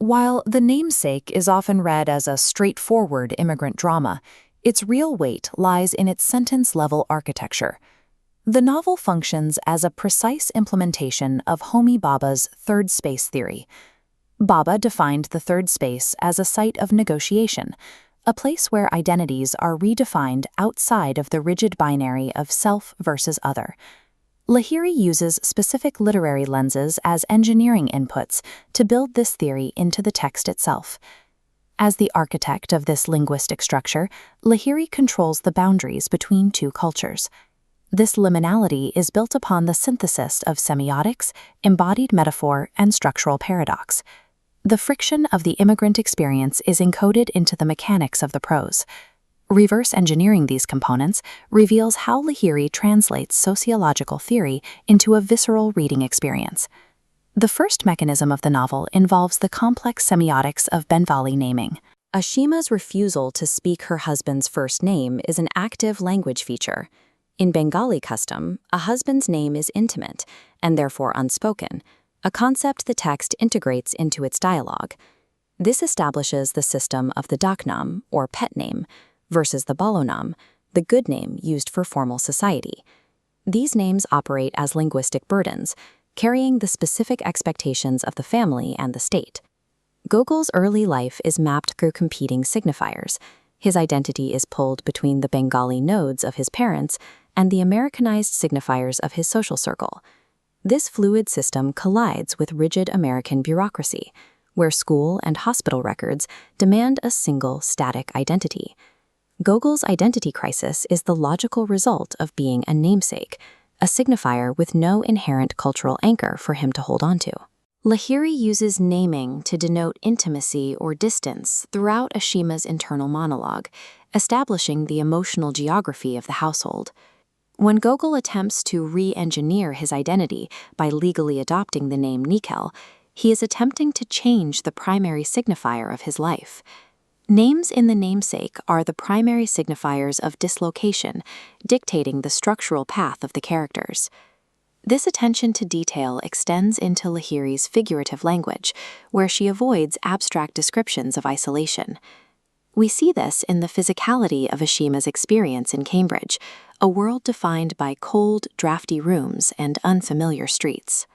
While The Namesake is often read as a straightforward immigrant drama, its real weight lies in its sentence-level architecture. The novel functions as a precise implementation of Homi Bhabha's third space theory. Bhabha defined the third space as a site of negotiation, a place where identities are redefined outside of the rigid binary of self versus other. Lahiri uses specific literary lenses as engineering inputs to build this theory into the text itself. As the architect of this linguistic structure, Lahiri controls the boundaries between two cultures. This liminality is built upon the synthesis of semiotics, embodied metaphor, and structural paradox. The friction of the immigrant experience is encoded into the mechanics of the prose. Reverse engineering these components reveals how Lahiri translates sociological theory into a visceral reading experience. The first mechanism of the novel involves the complex semiotics of Bengali naming. Ashima's refusal to speak her husband's first name is an active language feature. In Bengali custom, a husband's name is intimate and therefore unspoken, a concept the text integrates into its dialogue. This establishes the system of the daknam, or pet name, versus the balonam, the good name used for formal society. These names operate as linguistic burdens, carrying the specific expectations of the family and the state. Gogol's early life is mapped through competing signifiers. His identity is pulled between the Bengali nodes of his parents and the Americanized signifiers of his social circle. This fluid system collides with rigid American bureaucracy, where school and hospital records demand a single, static identity. Gogol's identity crisis is the logical result of being a namesake, a signifier with no inherent cultural anchor for him to hold onto. Lahiri uses naming to denote intimacy or distance throughout Ashima's internal monologue, establishing the emotional geography of the household. When Gogol attempts to re-engineer his identity by legally adopting the name Nikel, he is attempting to change the primary signifier of his life. Names in the namesake are the primary signifiers of dislocation, dictating the structural path of the characters. This attention to detail extends into Lahiri's figurative language, where she avoids abstract descriptions of isolation. We see this in the physicality of Ashima's experience in Cambridge, a world defined by cold, drafty rooms and unfamiliar streets.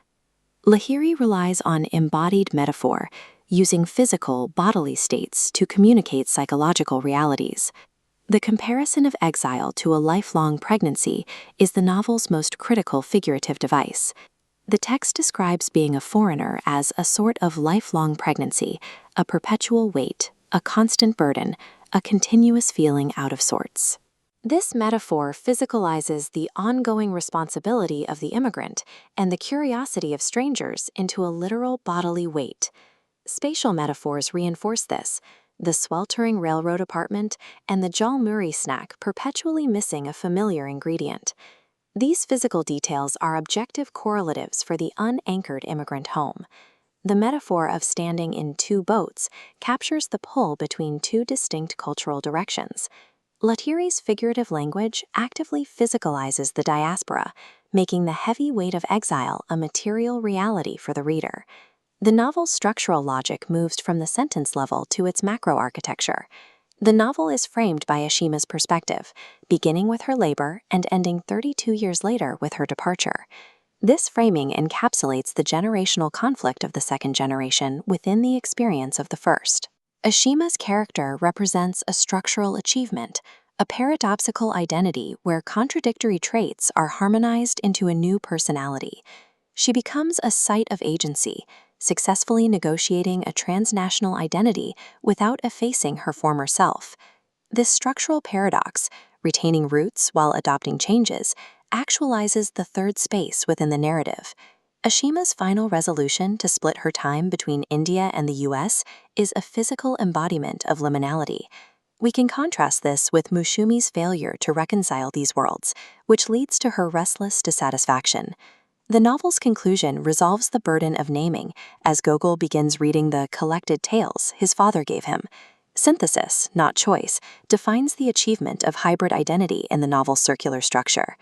Lahiri relies on embodied metaphor, using physical, bodily states to communicate psychological realities. The comparison of exile to a lifelong pregnancy is the novel's most critical figurative device. The text describes being a foreigner as a sort of lifelong pregnancy, a perpetual weight, a constant burden, a continuous feeling out of sorts. This metaphor physicalizes the ongoing responsibility of the immigrant and the curiosity of strangers into a literal bodily weight. Spatial metaphors reinforce this, the sweltering railroad apartment and the Jalmuri snack perpetually missing a familiar ingredient. These physical details are objective correlatives for the unanchored immigrant home. The metaphor of standing in two boats captures the pull between two distinct cultural directions. Lahiri's figurative language actively physicalizes the diaspora, making the heavy weight of exile a material reality for the reader. The novel's structural logic moves from the sentence level to its macroarchitecture. The novel is framed by Ashima's perspective, beginning with her labor and ending 32 years later with her departure. This framing encapsulates the generational conflict of the second generation within the experience of the first. Ashima's character represents a structural achievement, a paradoxical identity where contradictory traits are harmonized into a new personality. She becomes a site of agency, successfully negotiating a transnational identity without effacing her former self. This structural paradox, retaining roots while adopting changes, actualizes the third space within the narrative. Ashima's final resolution to split her time between India and the US is a physical embodiment of liminality. We can contrast this with Mushumi's failure to reconcile these worlds, which leads to her restless dissatisfaction. The novel's conclusion resolves the burden of naming as Gogol begins reading the collected tales his father gave him. Synthesis, not choice, defines the achievement of hybrid identity in the novel's circular structure.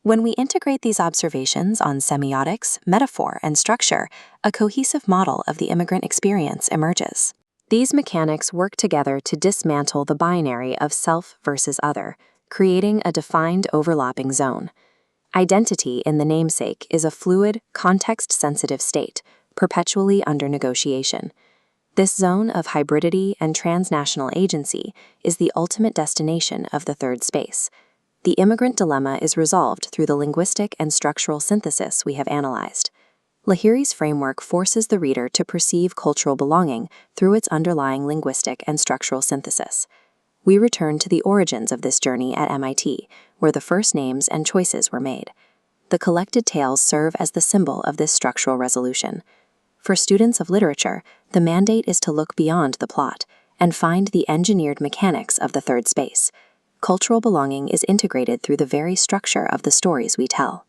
When we integrate these observations on semiotics, metaphor, and structure, a cohesive model of the immigrant experience emerges. These mechanics work together to dismantle the binary of self versus other, creating a defined overlapping zone. Identity in the namesake is a fluid, context-sensitive state, perpetually under negotiation. This zone of hybridity and transnational agency is the ultimate destination of the third space. The immigrant dilemma is resolved through the linguistic and structural synthesis we have analyzed. Lahiri's framework forces the reader to perceive cultural belonging through its underlying linguistic and structural synthesis. We return to the origins of this journey at MIT, where the first names and choices were made. The collected tales serve as the symbol of this structural resolution. For students of literature, the mandate is to look beyond the plot and find the engineered mechanics of the third space. Cultural belonging is integrated through the very structure of the stories we tell.